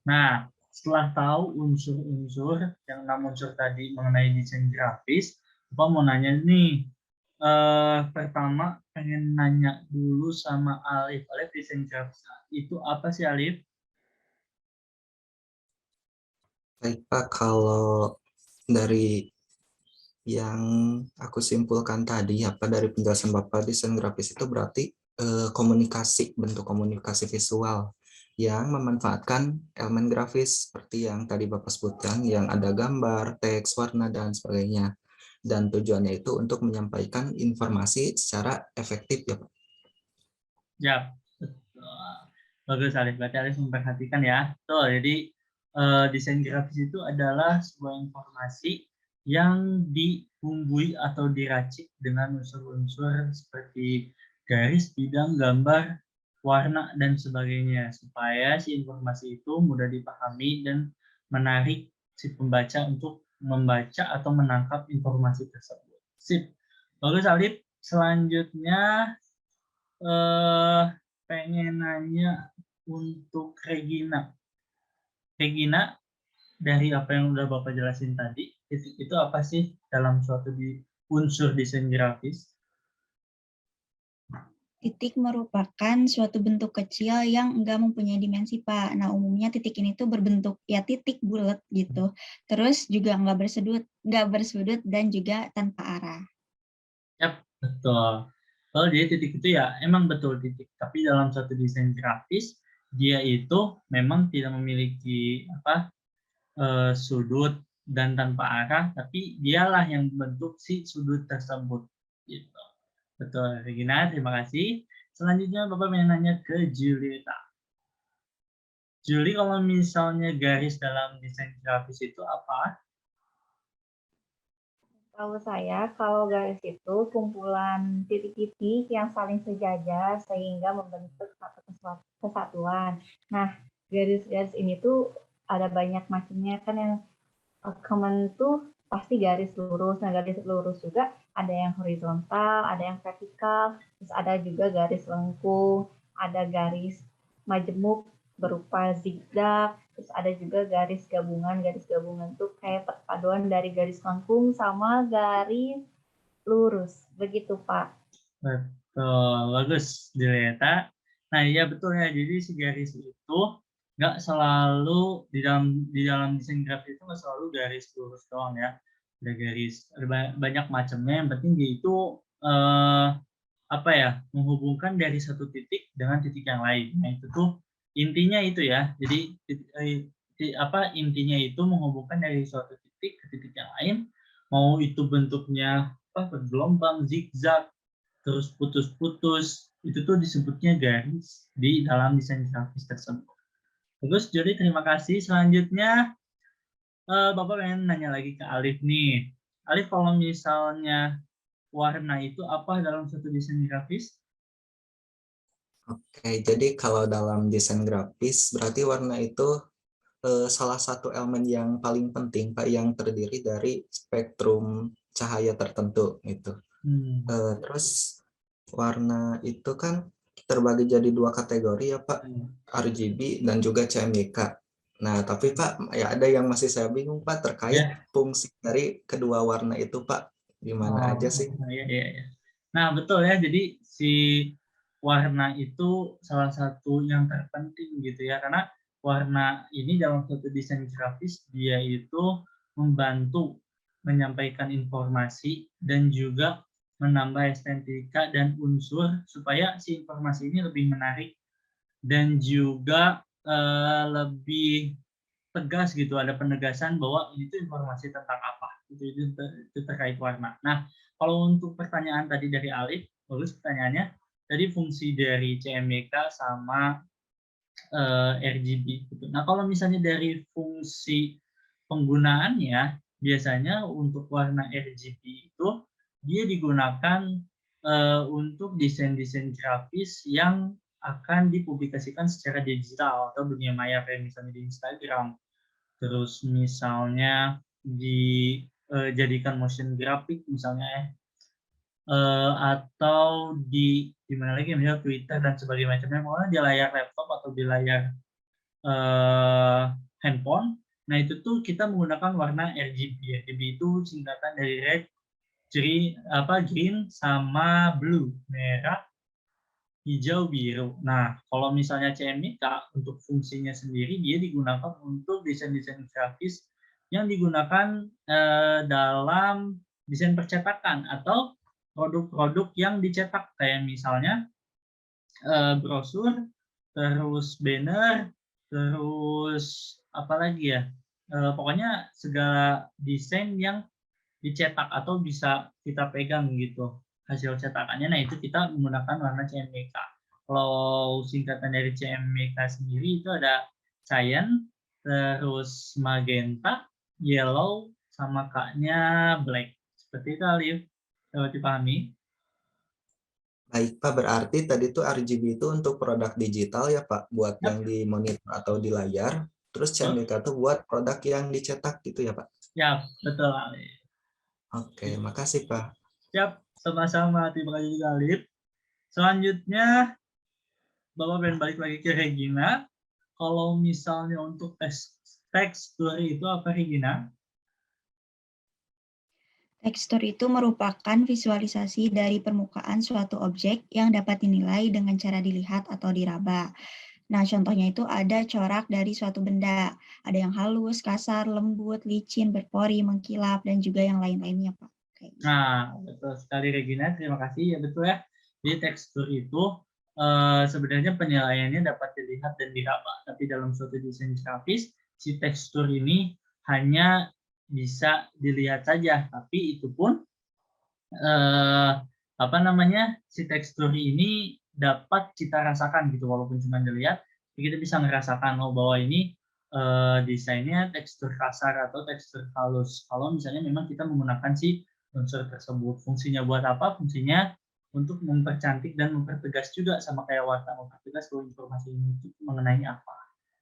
Nah, setelah tahu unsur-unsur yang 6 unsur tadi mengenai desain grafis, Bapak mau nanya nih, pertama pengen nanya dulu sama Alif. Alif, desain grafis itu apa sih, Alif? Baik Pak, kalau dari yang aku simpulkan tadi, apa dari penjelasan Bapak, desain grafis itu berarti komunikasi, bentuk komunikasi visual yang memanfaatkan elemen grafis seperti yang tadi Bapak sebutkan, yang ada gambar, teks, warna, dan sebagainya. Dan tujuannya itu untuk menyampaikan informasi secara efektif ya Pak. Ya, betul. Bagus, Alif. Berarti Alif memperhatikan ya. Betul, jadi desain grafis itu adalah sebuah informasi yang dibumbui atau diracik dengan unsur-unsur seperti garis, bidang, gambar, warna, dan sebagainya. Supaya si informasi itu mudah dipahami dan menarik si pembaca untuk membaca atau menangkap informasi tersebut. Sip. Bagus, Alif. Selanjutnya, eh pengen nanya untuk Regina. Regina, dari apa yang udah Bapak jelasin tadi, itu apa sih dalam suatu unsur desain grafis? Titik merupakan suatu bentuk kecil yang enggak mempunyai dimensi, Pak. Nah, umumnya titik ini tuh berbentuk ya titik bulat gitu. Terus juga enggak bersudut dan juga tanpa arah. Yap, betul. Kalau jadi titik itu ya emang betul titik. Tapi dalam suatu desain grafis, dia itu memang tidak memiliki sudut dan tanpa arah, tapi dialah yang membentuk si sudut tersebut. Gitu. Betul, Regina. Terima kasih. Selanjutnya Bapak mau nanya ke Julieta. Juli, kalau misalnya garis dalam desain grafis itu apa? Tahu saya, kalau garis itu kumpulan titik-titik yang saling sejajar sehingga membentuk satu kesatuan. Nah, garis-garis ini tuh ada banyak macamnya kan, yang common tuh pasti garis lurus. Nah, garis lurus juga ada yang horizontal, ada yang vertikal, terus ada juga garis lengkung, ada garis majemuk berupa zigzag, terus ada juga garis gabungan. Garis gabungan tuh kayak perpaduan dari garis lengkung sama garis lurus. Begitu, Pak. Betul, bagus, Julieta. Nah, iya betul ya. Jadi si garis itu nggak selalu di dalam desain grafis itu nggak selalu garis lurus doang ya. Ada garis, ada banyak macamnya. Yang penting dia itu menghubungkan dari satu titik dengan titik yang lain. Nah, itu tuh intinya itu ya. Jadi intinya itu menghubungkan dari suatu titik ke titik yang lain, mau itu bentuknya bergelombang, zigzag, terus putus-putus, itu tuh disebutnya garis di dalam desain grafis tersebut. Bagus, Jody, terima kasih. Selanjutnya, Bapak pengen nanya lagi ke Alif nih. Alif, kalau misalnya warna itu apa dalam satu desain grafis? Oke, jadi kalau dalam desain grafis berarti warna itu salah satu elemen yang paling penting Pak, yang terdiri dari spektrum cahaya tertentu gitu. Terus warna itu kan terbagi jadi dua kategori ya Pak, RGB dan juga CMYK. Nah, tapi Pak, ya ada yang masih saya bingung Pak terkait fungsi dari kedua warna itu Pak. Gimana aja sih? Iya. Nah, betul ya. Jadi si warna itu salah satu yang terpenting gitu ya. Karena warna ini dalam suatu desain grafis dia itu membantu menyampaikan informasi dan juga menambah estetika dan unsur supaya si informasi ini lebih menarik dan juga lebih tegas gitu, ada penegasan bahwa ini tuh informasi tentang apa. Itu terkait warna. Nah, kalau untuk pertanyaan tadi dari Alif, bagus pertanyaannya. Tadi fungsi dari CMYK sama RGB gitu. Nah, kalau misalnya dari fungsi penggunaannya, biasanya untuk warna RGB itu dia digunakan untuk desain-desain grafis yang akan dipublikasikan secara digital atau dunia maya, kayak misalnya di Instagram. Terus misalnya dijadikan motion grafik misalnya atau di mana lagi, misalnya Twitter dan sebagainya macamnya, pokoknya di layar laptop atau di layar handphone. Nah, itu tuh kita menggunakan warna RGB. RGB itu singkatan dari red, green sama blue, merah, hijau, biru. Nah, kalau misalnya CMYK untuk fungsinya sendiri dia digunakan untuk desain-desain grafis yang digunakan dalam desain percetakan atau produk-produk yang dicetak, kayak misalnya brosur, terus banner, terus apa lagi ya? Pokoknya segala desain yang dicetak atau bisa kita pegang gitu hasil cetakannya. Nah, itu kita menggunakan warna CMYK. Kalau singkatan dari CMYK sendiri itu ada cyan, terus magenta, yellow, sama K-nya black. Seperti itu, Alif. Dapat dipahami? Baik Pak, berarti tadi tuh RGB itu untuk produk digital ya Pak, buat yang di monitor atau di layar. Terus CMYK itu buat produk yang dicetak gitu ya Pak? Ya, betul, Alif. Oke, makasih Pak. Siap, sama-sama. Terima kasih juga, Alif. Selanjutnya, Bapak pengen balik lagi ke Regina. Kalau misalnya untuk tekstur itu apa, Regina? Tekstur itu merupakan visualisasi dari permukaan suatu objek yang dapat dinilai dengan cara dilihat atau diraba. Nah, contohnya itu ada corak dari suatu benda. Ada yang halus, kasar, lembut, licin, berpori, mengkilap, dan juga yang lain-lainnya, Pak. Nah, betul sekali, Regina. Terima kasih. Ya, betul ya. Jadi tekstur itu sebenarnya penilaiannya dapat dilihat dan diraba. Tapi dalam suatu desain grafis, si tekstur ini hanya bisa dilihat saja. Tapi itu pun si tekstur ini dapat kita rasakan gitu, walaupun cuma dilihat, kita bisa merasakan bahwa ini desainnya tekstur kasar atau tekstur halus. Kalau misalnya memang kita menggunakan si unsur tersebut, fungsinya buat apa? Fungsinya untuk mempercantik dan mempertegas juga, sama kayak warna mempertegas kalau informasi ini mengenai apa.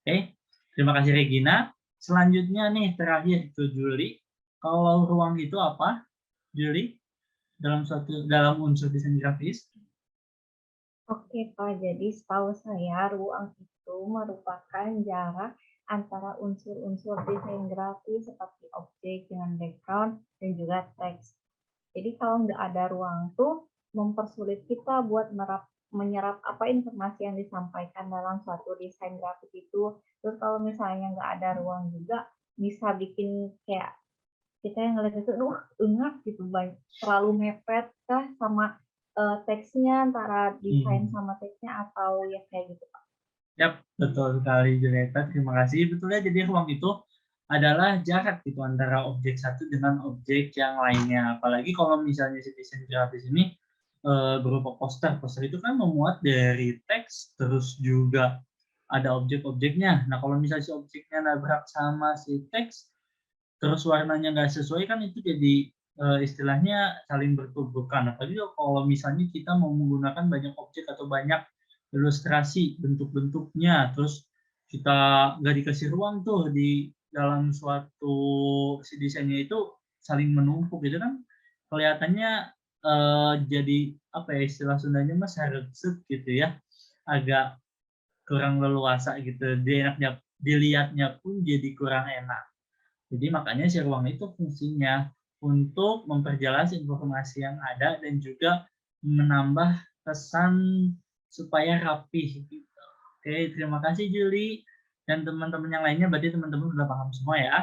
Oke, terima kasih Regina. Selanjutnya nih terakhir ke Juli. Kalau ruang itu apa, Juli? Dalam unsur desain grafis? Oke Pak, jadi setahu saya ruang itu merupakan jarak antara unsur-unsur desain grafis seperti objek dengan background dan juga teks. Jadi kalau nggak ada ruang tuh mempersulit kita buat menyerap apa informasi yang disampaikan dalam suatu desain grafis itu. Terus kalau misalnya nggak ada ruang juga bisa bikin kayak kita yang ngeliat itu, enggak gitu, terlalu mepet kah sama teksnya, antara desain sama teksnya, atau ya kayak gitu Pak. Yap, betul sekali Julieta. Terima kasih. Betul ya, jadi ruang itu adalah jarak gitu antara objek satu dengan objek yang lainnya. Apalagi kalau misalnya si desain grafis ini berupa poster. Poster itu kan memuat dari teks, terus juga ada objek-objeknya. Nah, kalau misalnya si objeknya nabrak sama si teks, terus warnanya nggak sesuai, kan itu jadi istilahnya saling bertuburkan. Apalagi kalau misalnya kita mau menggunakan banyak objek atau banyak ilustrasi bentuk-bentuknya, terus kita nggak dikasih ruang tuh di dalam suatu si desainnya itu saling menumpuk gitu kan, kelihatannya jadi apa ya, istilah Sundanya mas harusut gitu ya, agak kurang leluasa gitu, dilihatnya pun jadi kurang enak. Jadi makanya si ruang itu fungsinya untuk memperjelas informasi yang ada dan juga menambah kesan supaya rapih gitu. Oke, terima kasih Juli dan teman-teman yang lainnya. Berarti teman-teman sudah paham semua ya.